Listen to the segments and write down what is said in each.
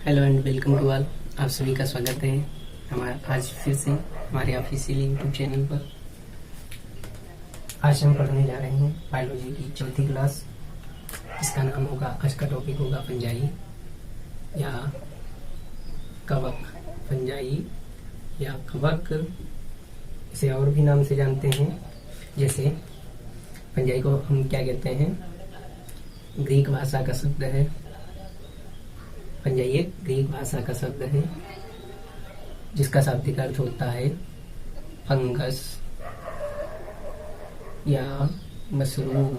Hello and welcome to all. आप सभी का स्वागत है हमारा आज फिर से हमारे ऑफिशियल यूट्यूब चैनल पर। आज हम पढ़ने जा रहे हैं बायोलॉजी की चौथी क्लास। इसका नाम होगा, आज का टॉपिक होगा फंजाई या कवक। फंजाई या कवक, इसे और भी नाम से जानते हैं। जैसे फंजाई को हम क्या कहते हैं, ग्रीक भाषा का शब्द है। फंजाई एक ग्रीक भाषा का शब्द है जिसका शाब्दिक अर्थ होता है फंगस या मशरूम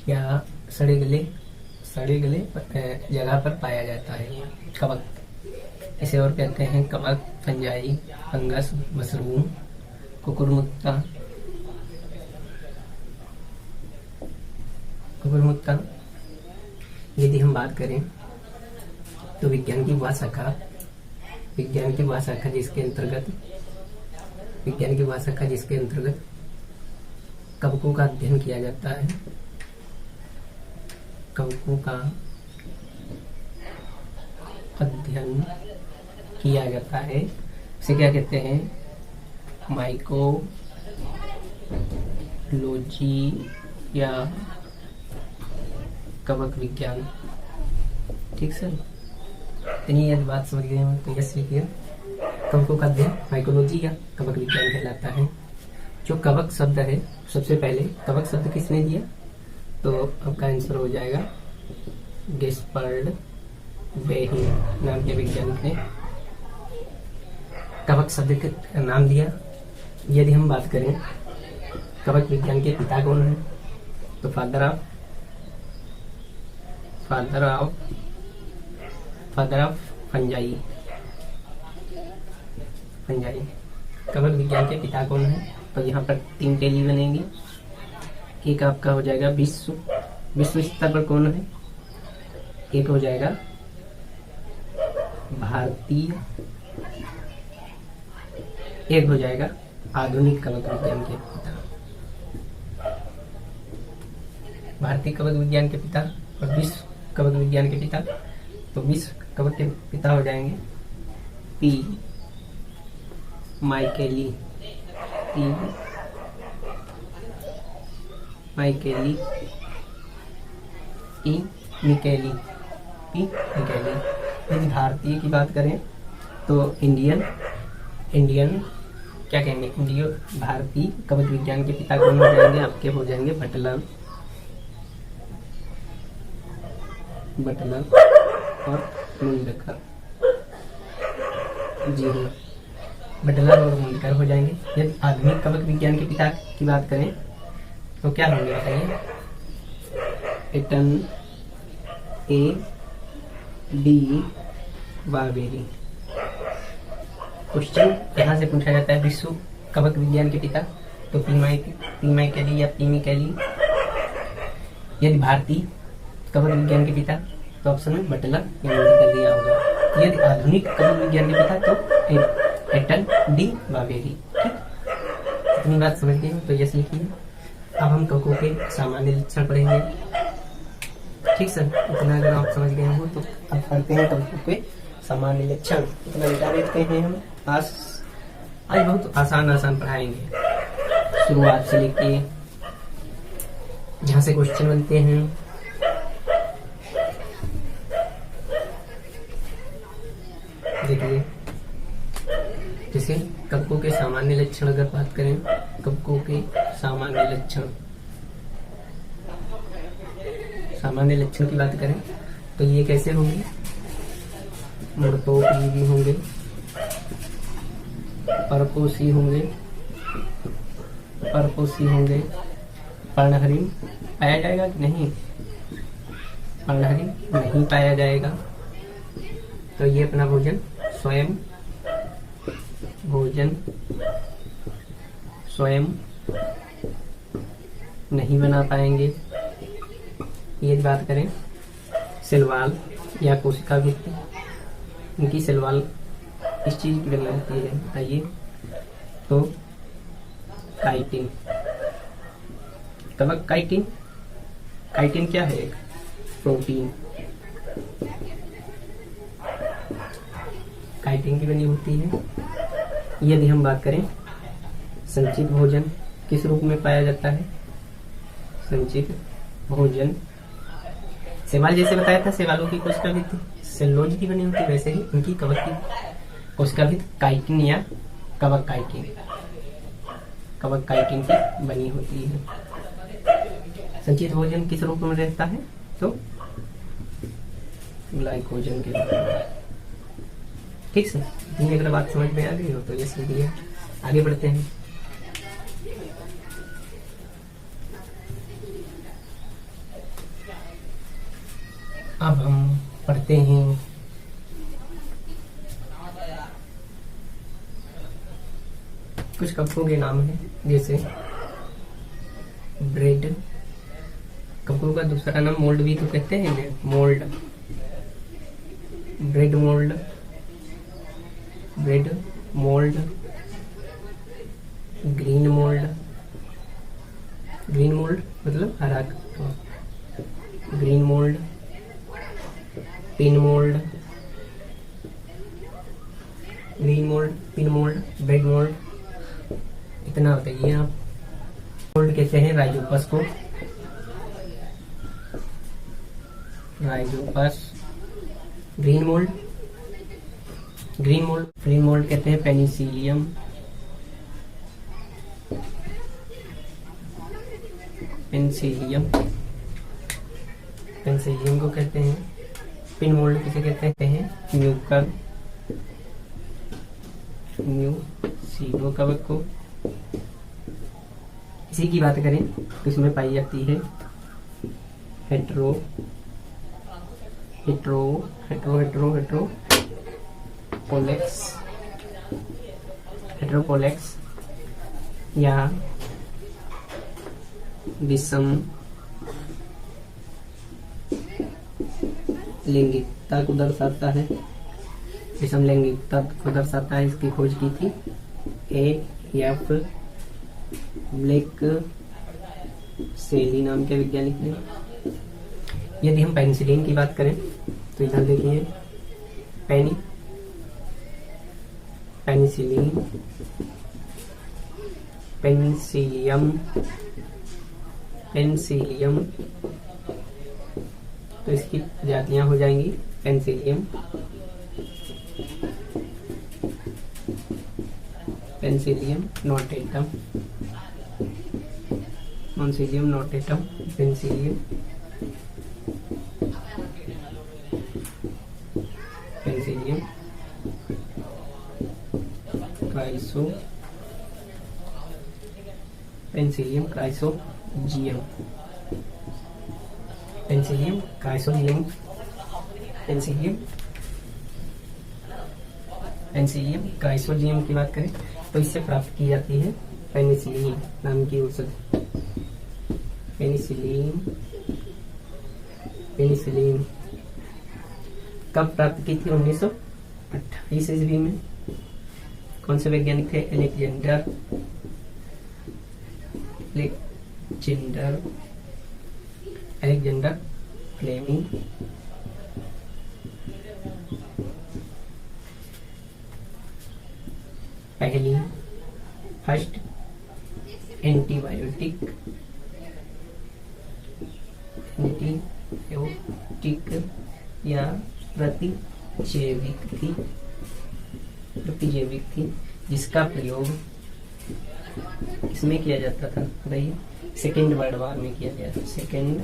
या सड़े गले जगह पर पाया जाता है कवक। इसे और कहते हैं कवक, फंजाई, फंगस, मशरूम, कुकुरमुत्ता। यदि हम बात करें तो विज्ञान की वह शाखा जिसके अंतर्गत कवकों का अध्ययन किया जाता है। कवकों का अध्ययन किया जाता है उसे क्या कहते हैं, माइकोलॉजी या कवक विज्ञान। ठीक सर, इतनी यदि बात समझ गए हम तो यस लिखिए। कवकों का अध्ययन माइकोलॉजी या कवक विज्ञान कहलाता है। जो कवक शब्द है, सबसे पहले कवक शब्द किसने दिया, तो आपका आंसर हो जाएगा गेस्पर्ड बेहिन नाम के वैज्ञानिक ने कवक शब्द का नाम दिया। यदि हम बात करें कवक विज्ञान के पिता कौन है, तो फादर ऑफ फंजाई। कवक विज्ञान के पिता कौन है, तो यहाँ पर 3 टेली बनेंगे। एक आपका हो जाएगा विश्व स्तर पर कौन है, एक हो जाएगा भारतीय, एक हो जाएगा आधुनिक कवक विज्ञान के पिता। भारतीय कवक विज्ञान के पिता और विश्व कवक विज्ञान के पिता, तो विश्व कवक के पिता हो जाएंगे पी माइकेली ई मिकेली। यदि भारतीय की बात करें तो इंडियन क्या कहेंगे, भारतीय कवक विज्ञान के पिता कौन हो जाएंगे, आपके हो जाएंगे बटलर और मुंडकर। जी हाँ, बटलर और मुंडकर हो जाएंगे। यदि आधुनिक कवक विज्ञान के पिता की बात करें तो क्या होंगे बताइए, एटन ए डी वावेरी। क्वेश्चन यहाँ से पूछा जाता है विश्व कवक विज्ञान के पिता, तो पीमाइकेली या पीमिकेली। यदि भारतीय कवक विज्ञान के पिता, तो ऑप्शन में बटलर या मुंडकर दिया होगा। यदि आधुनिक कवक विज्ञान के पिता, तो एटन डी वावेरी। ठीक, इतनी बात समझ गए तो यस लिखिए। अब हम कवकों के सामान्य लक्षण पढ़ेंगे। ठीक सर, इतना अगर आप समझ गए हो तो अब पढ़ते हैं कवकों के सामान्य लक्षण। इतना बता देते हैं हम। आज बहुत आसान पढ़ाएंगे, शुरुआत से लेके जहाँ से क्वेश्चन बनते हैं। देखिए, जैसे कवकों के सामान्य लक्षण अगर बात करें, कवकों के सामान्य लक्षण की बात करें तो ये कैसे होंगे, मृतोपजीवी होंगे, परपोषी होंगे। पर्णहरिण पाया जाएगा कि नहीं, पर्णहरिण नहीं पाया जाएगा, तो ये अपना भोजन स्वयं नहीं बना पाएंगे। ये बात करें सेलवाल या कोशिका भित्ति, इनकी सेलवाल किस चीज की बनी होती है बताइए, तो काइटिन। कवक काइटिन क्या है, एक प्रोटीन। काइटिन की बनी होती है। यदि हम बात करें संचित भोजन किस रूप में पाया जाता है? संचित भोजन शैवाल, जैसे बताया था शैवालों की कोशिका भित्ति सेलुलोज की बनी होती है, वैसे ही उनकी कवक की कोशिका भित्ति काइटिन या कवक काइटिन की बनी होती है। संचित भोजन किस रूप में रहता है? तो ग्लाइकोजन के रूप में। ठीक से इतनी अगर बात समझ में आ गई हो तो ये सीधी है। आगे बढ़ते हैं। अब हम पढ़ते हैं कुछ कवकों के नाम हैं, जैसे ब्रेड। कवकों का दूसरा नाम मोल्ड भी तो कहते हैं, mould, bread mould, bread mould, green mould, green mould मतलब हरा, green mould, pin mould, green mould, pin mould, bread mould. इतना बताइए आप। मोल्ड कहते हैं राइजोपस को, Rhizopus. Green mould, green mould, green mould कहते हैं पेनिसिलियम, पेनिसिलियम, पेनिसिलियम को कहते हैं। पिन मोल्ड किसे कहते हैं? म्यूकर, म्यूसिनो कवक को। इसी की बात करें तो इसमें पाई जाती है hetero, hetero hetero hetero hetero पोलेक्स, हेट्रोपोलेक्स या विषम लैंगिकता को दर्शाता है, विषम लैंगिकता को दर्शाता है। इसकी खोज की थी A.F. ब्लैक सेली नाम के वैज्ञानिक ने। यदि हम पेनिसिलिन की बात करें तो इधर देखिए पेनिसिलिन, पेनिसिलियम, पेनिसिलियम, तो इसकी प्रजातियां हो जाएंगी penicillium, penicillium notatum, penicillium notatum, penicillium, penicillium chryso, penicillium chrysogenum, penicillium chrysogenum, penicillium, penicillium chrysogenum की बात करें तो इससे प्राप्त की जाती है पेनिसिलिन नाम की औषधि। पेनिसिलिन, पेनिसिलिन कब प्राप्त की थी? 1928 ईस्वी में। कौन से वैज्ञानिक थे? Alexander Fleming. पहली फर्स्ट एंटीबायोटिक या प्रतिजैविक थी जिसका प्रयोग इसमें किया जाता था, बताइए, सेकेंड वर्ल्ड वॉर में किया गया था, सेकेंड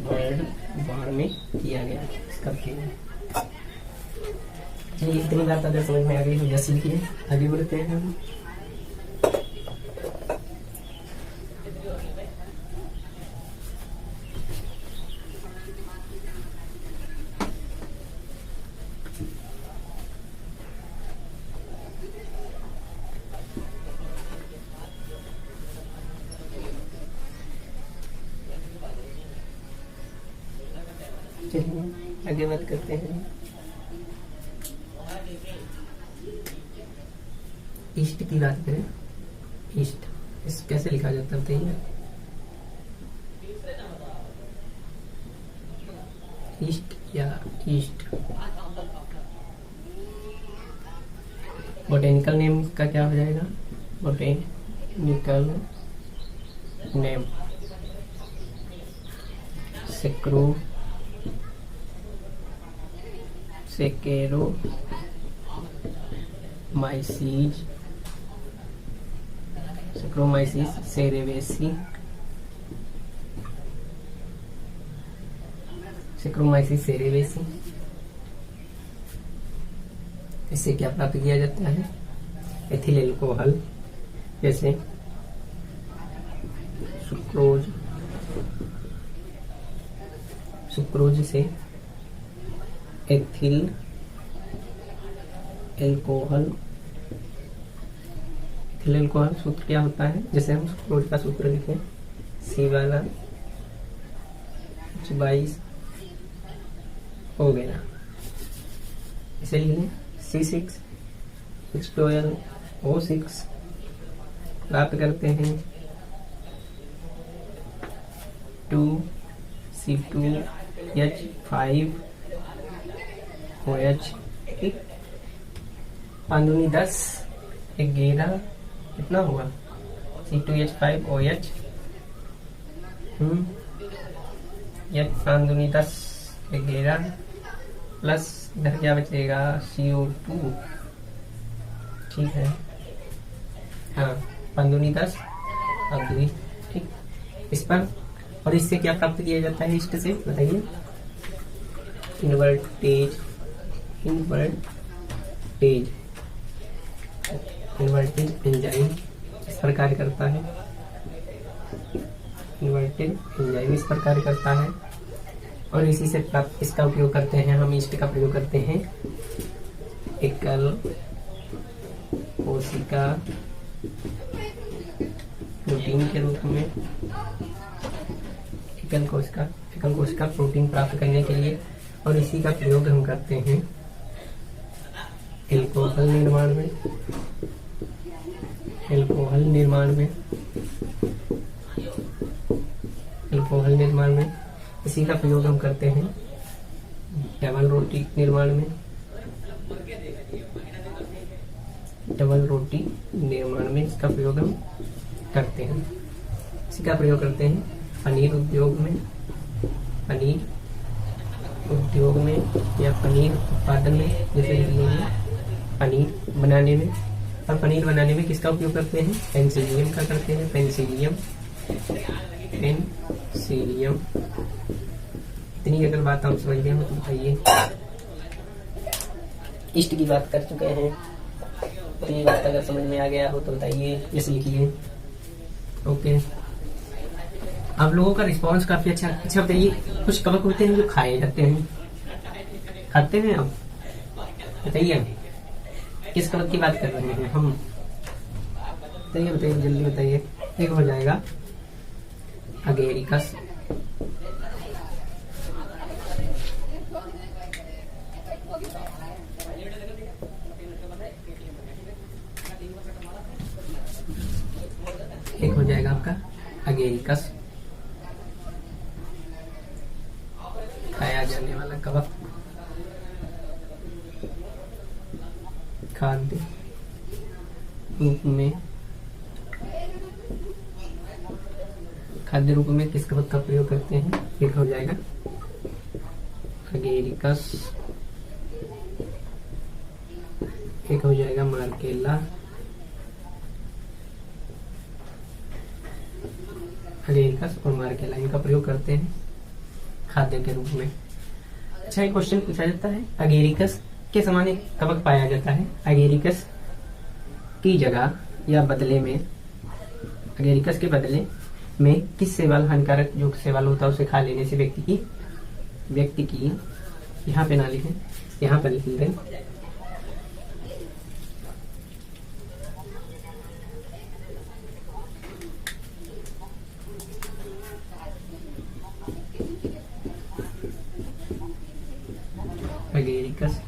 वर्ल्ड वॉर में किया गया इसका प्रयोग। चलिए इतनी बात अगर समझ में आ गई तो यह सीखिए। आगे बढ़ते हैं हम। चलिए आगे बात करते हैं। ईस्ट की बात करें, ईस्ट इस कैसे लिखा जाता है बताइए? ईस्ट या ईस्ट, बोटेनिकल नेम का क्या हो जाएगा? Botanical name saccharomyces cerevisiae, saccharomyces cerevisiae. इससे क्या प्राप्त किया जाता है? एथिल एल्कोहल, जैसे सुक्रोज, सुक्रोज से एथिल एल्कोहल। एथिल एल्कोहल सूत्र क्या होता है? जैसे हम सुक्रोज का सूत्र लिखें, सी वाला H22 हो गया, इसे लिखें C6H12O6 प्राप्त करते हैं 2C2H5OH। ठीक, 5 दूनी 10, 11 कितना हुआ? C2H5OH। यह 5 दूनी 10, 11 प्लस इधर क्या बचेगा? CO2। ठीक है, हाँ, 5 दूनी 10 और 2। ठीक, इस पर और इससे क्या प्राप्त किया जाता है? इष्ट से बताइए। इन्वर्टेज, इन्वर्टेज एंजाइम इस पर कार्य करता है। इन्वर्टेज एंजाइम इस पर कार्य करता है और इसी से प्राप्त इसका उपयोग करते हैं हम, इष्ट का प्रयोग करते हैं एकल कोशिका प्रोटीन के रूप में। एकल कोशिका प्रोटीन प्राप्त करने के लिए, और इसी का प्रयोग हम करते हैं एल्कोहल निर्माण में। एल्कोहल निर्माण में इसी का प्रयोग हम करते हैं डबल रोटी निर्माण में। इसका प्रयोग हम करते हैं। इसी का प्रयोग करते हैं पनीर उद्योग में या पनीर उत्पादन में, जैसे पनीर बनाने में। और पनीर बनाने में किसका उपयोग करते हैं? पेनिसिलियम का करते हैं। पेनिसिलियम। इतनी अगर बात हम समझ गए हो तो बताइए। इष्ट की बात कर चुके हैं, इतनी बात अगर समझ में आ गया हो तो बताइए, जैसे लिखिए। ओके, आप लोगों का रिस्पांस काफी अच्छा बताइए। कुछ कवक होते हैं जो खाए जाते हैं, खाते हैं आप? बताइए किस कवक की बात कर रहे हैं हम? बताइए जल्दी बताइए। एक हो जाएगा अगेरिकस, एक हो जाएगा आपका अगेरिकस, खाया जाने वाला कवक, खाद्य रूप में किस कवक का प्रयोग करते हैं? एक हो जाएगा अगेरिकस, एक हो जाएगा मार्केला। अगेरिकस और मार्केला इनका प्रयोग करते हैं खाद्य के रूप में। अच्छा, एक क्वेश्चन पूछा जाता है, अगेरिकस के समान एक कवक पाया जाता है, अगेरिकस की जगह या बदले में, अगेरिकस के बदले में किस शैवाल, हानिकारक जो शैवाल होता है उसे खा लेने से व्यक्ति की यहाँ पे ना लिखें, यहाँ पर लिख दें, अगेरिकस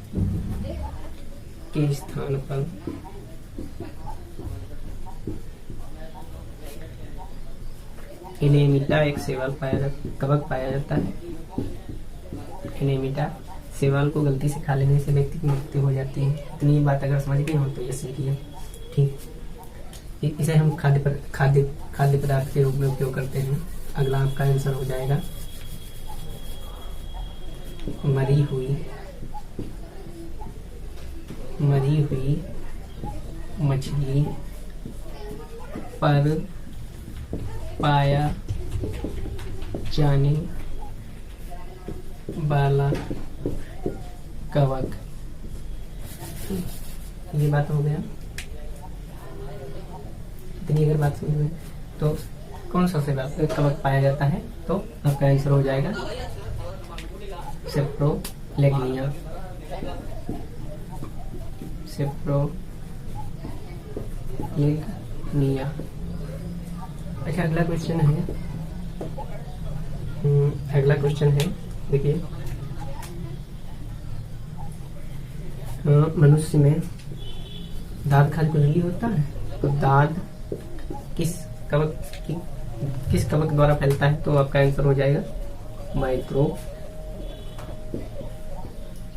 के स्थान पर एनेमिटा एक शैवाल कवक पाया जाता है। एनेमिटा शैवाल को गलती से खा लेने से व्यक्ति की मृत्यु हो जाती है। इतनी बात अगर समझ गए हो तो यस लिखिए। ठीक, इसे हम खाद्य पदार्थ के रूप में उपयोग करते हैं। अगला आपका आंसर हो जाएगा मरी हुई मछली पर पाया जाने वाला कवक। ये बात हो गया। इतनी अगर बात समझ में तो कौन सा से कवक पाया जाता है, तो आपका आंसर हो जाएगा सेप्रोलेगनिया। अच्छा, अगला क्वेश्चन है, देखिए मनुष्य में दांत खाली कुंडली होता है, तो दांत किस कवक द्वारा फैलता है, तो आपका आंसर हो जाएगा माइक्रो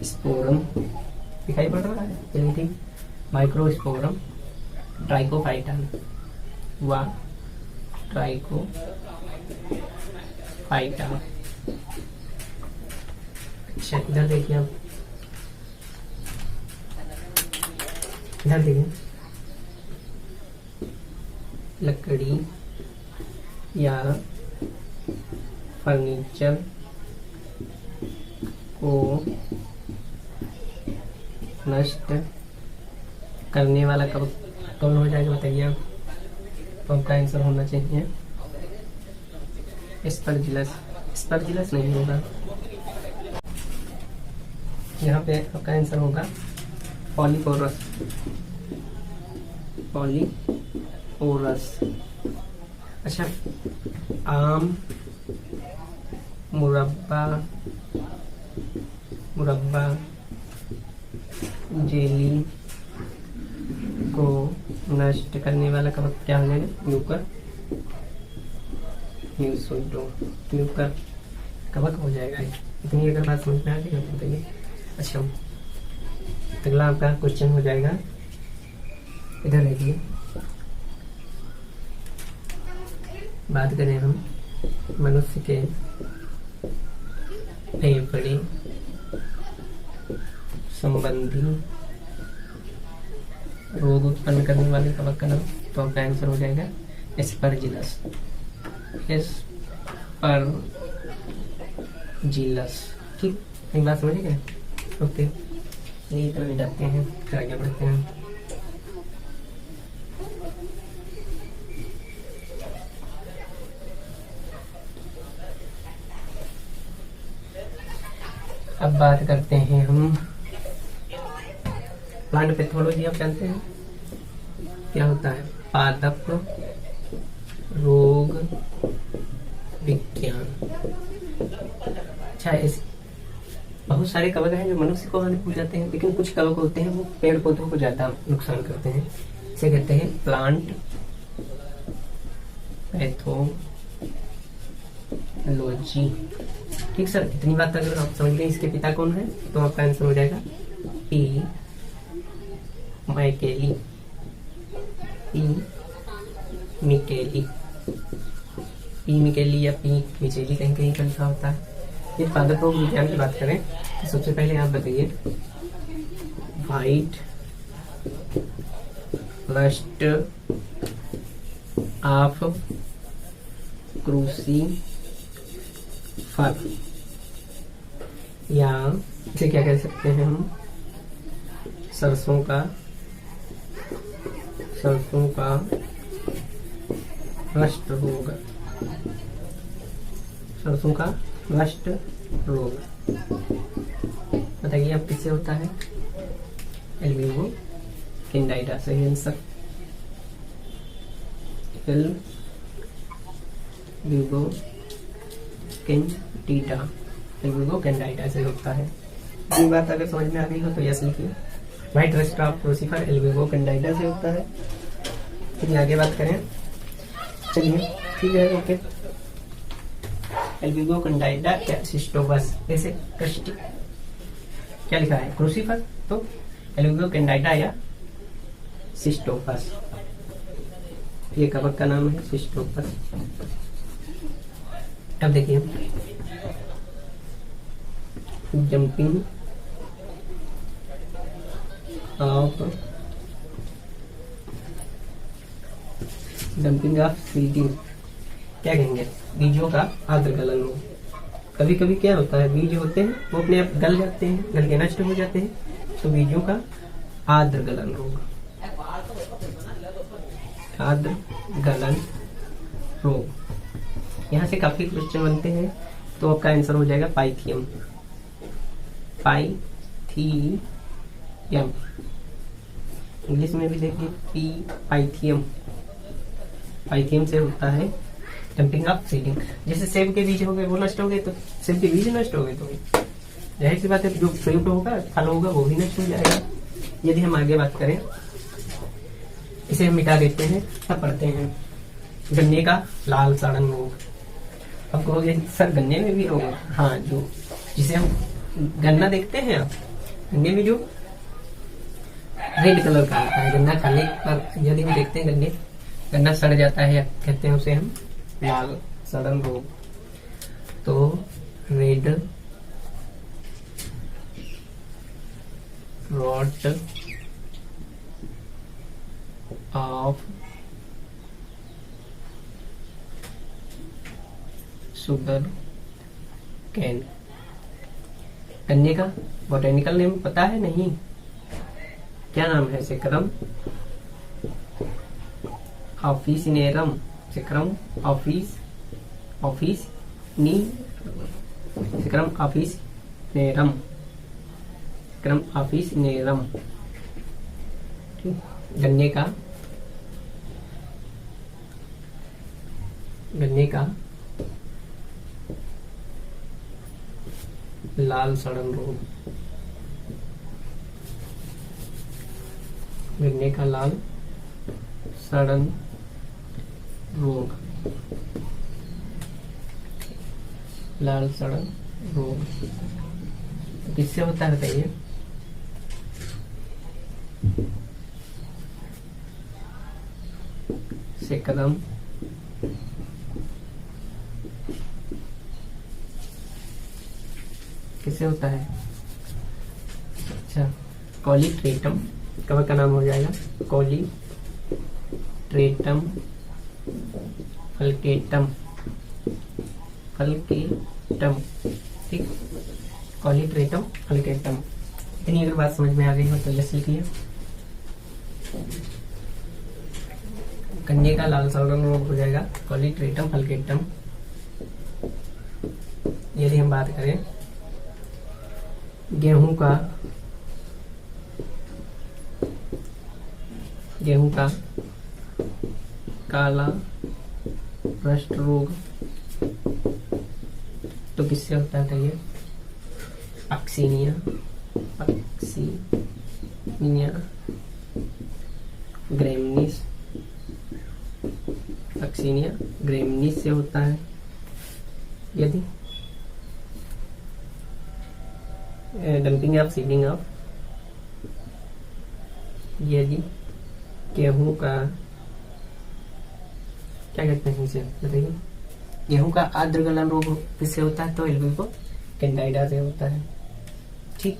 स्पोरम। दिखाई पड़ रहा है? चलिए ठीक, माइक्रोस्पोरम ट्राइकोफाइटन व ट्राइकोफाइटा। अच्छा, इधर देखिए आप, इधर देखिए, लकड़ी या फर्नीचर को नष्ट करने वाला कौन हो जाएगा, बताइए आप। तो आपका आंसर होना चाहिए स्पर्जिलस नहीं होगा। यहाँ पे आपका आंसर होगा पॉलीपोरस। अच्छा, आम मुरब्बा जेली को नष्ट करने वाला कवक क्या हो जाएगा, म्यूकर कवक हो जाएगा। इतनी अगर बात समझ में आ गई तो बताइए। अच्छा, अगला आपका क्वेश्चन हो जाएगा, इधर देखिए, बात करें हम मनुष्य के फेफड़े संबंधी रोग उत्पन्न करने वाले कवक का नाम, तो आपका आंसर हो जाएगा एस्परजिलस। ठीक, एक बात समझ गए? ओके, यही तरह मिटाते हैं, फिर आगे बढ़ते हैं। अब बात करते हैं हम प्लांट पैथोलॉजी। आप जानते हैं क्या होता है? पादप रोग विज्ञान। अच्छा, बहुत सारे कवक हैं जो मनुष्य को हानि पहुंचाते हैं, लेकिन कुछ कवक होते हैं वो पेड़ पौधों को ज्यादा नुकसान करते हैं। इसे कहते हैं प्लांट पैथोलॉजी। ठीक सर, इतनी बात अगर आप समझ गए इसके पिता कौन है, तो आपका आंसर हो जाएगा पी मिकेली या पी मिचेली, कहीं कहीं का लिखा होता है। ये पादप रोग विज्ञान की बात करें तो सबसे पहले आप बताइए, व्हाइट रस्ट ऑफ क्रूसीफर, या इसे क्या कह सकते हैं हम, सरसों का रस्ट रोग। सरसों का रस्ट रोग बताइए अब किससे होता है? एल्ब्यूगो कैंडाइडा से। आंसर एल्ब्यूगो कैंडाइडा से होता है। ये बात अगर समझ में आ गई हो तो यस लिखिए। White rust of crucifer Albugo Candida से होता है। चलिए आगे बात करें। चलिए ठीक है, ओके। एल्ब्यूगो कैंडाइडा या सिस्टोबस, ऐसे क्या लिखा है क्रूसीफर, तो एल्बुको कैंडाइडा या सिस्टोपस, ये कवक का नाम है सिस्टोपस। अब देखिए जंपिंग ऑफ सीडिंग, क्या कहेंगे, बीजों का आर्द्रगलन हो। कभी कभी क्या होता है, बीज होते हैं वो अपने आप गल जाते हैं, गल के नष्ट हो जाते हैं, तो बीजों का आर्द्रगलन रोग, आर्द्रगलन रोग। यहाँ से काफी क्वेश्चन बनते हैं, तो आपका आंसर हो जाएगा पाइथियम, पाइथियम। इंग्लिश में भी देखिए पाइथियम, पाइथियम से होता है डंपिंग ऑफ सीडिंग। जैसे सेब के बीज हो गए वो नष्ट हो गए, तो सेब के बीज नष्ट हो गए तो जाहिर सी बात है जो फ्रूट होगा, फल होगा, वो भी नष्ट हो जाएगा। यदि हम आगे बात करें, इसे हम मिटा देते हैं, तब पढ़ते हैं गन्ने का लाल सड़न रोग। अब कहोगे सर गन्ने में भी होगा, हाँ, जो जिसे हम गन्ना देखते हैं आप, गन्ने में जो रेड कलर का आता है, गन्ना खाने पर यदि हम देखते हैं गन्ना सड़ जाता है, कहते हैं उसे हम लाल सड़न रोग। तो red rot of sugar cane, गन्ने का बोटेनिकल नेम पता है नहीं, क्या नाम है, सेक्रम ऑफिसिनेरम, सेक्रम ऑफिसिनेरम। गन्ने का लाल सड़न रोग, गन्ने का लाल सड़न रोग, लाल सड़न रोग किससे होता है बताइए? सेक्रम किससे होता है? अच्छा, कॉलीट्रेटम कवक का नाम हो जाएगा, कॉलीट्रेटम फल्केटम, ठीक, कॉलीट्रेटम फल्केटम। इतनी अगर बात समझ में आ गई हो तो जैसे लिखिए गन्ने का लाल सड़न रोग हो जाएगा कॉलीट्रेटम फल्केटम। यदि हम बात करें गेहूं का काला रस्ट रोग, तो किससे होता है ये? अक्सीनिया ग्रेमिनीस, अक्सीनिया ग्रेमिनीस से होता है। यदि डंपिंग ऑफ सीडिंग ऑफ, यदि गेहूं का क्या कहते हैं इसे बताइए? गेहूं का आर्द्रगलन रोग किससे होता है? तो एल्बुको कैंडाइडा से होता है, ठीक।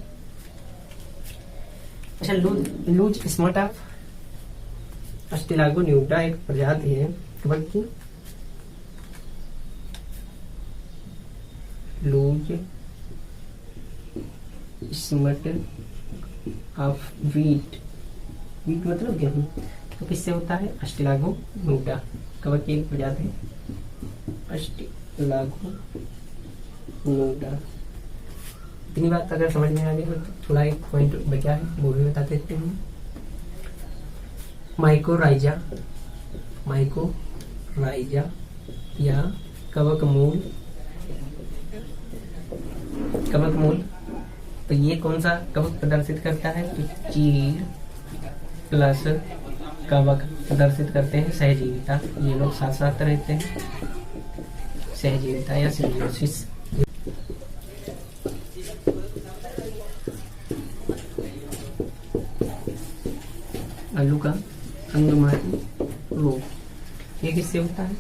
अच्छा, लूज स्मट ऑफ अस्टिलागो न्यूटा एक प्रजाति है कवक की, लूज स्मट ऑफ वीट मतलब गेहूं, तो किससे होता है? अस्टिलागो न्यूटा कवक की एक प्रजाति है, अस्टिलागो न्यूटा। इतनी बात अगर समझ में आ गई तो थोड़ा एक पॉइंट बचा है वो भी बता देते हैं। माइकोराइजा या कवक मूल, तो ये कौन सा कवक प्रदर्शित करता है? तो चीड़ प्लस कवक प्रदर्शित करते हैं सहजीविता, ये लोग साथ साथ रहते हैं, सहजीविता या सिम्बियोसिस। आलू का अंगमारी रोग। ये किससे होता है?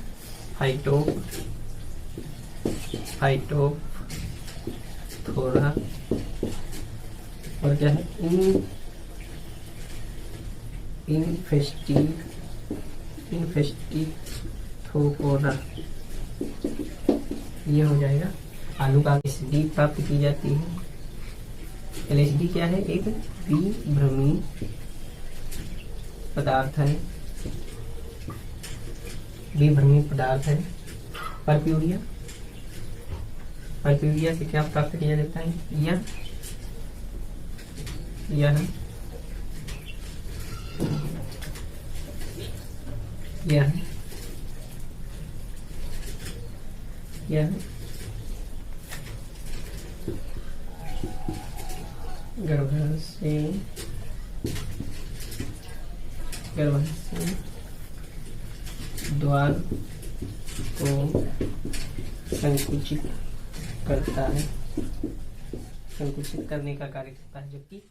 फाइटोप्थोरा और क्या है? इन्फेस्टिथोरा। ये हो जाएगा। आलू का एलएसडी प्राप्त की जाती है। एलएसडी क्या है? एक विभ्रमी पदार्थ है। विभ्रमी पदार्थ है। परप्यूरिया से क्या प्राप्त किया जाता है? यह गर्भाशय द्वार को संकुचित करता है, संकुचित करने का कार्य करता है, जबकि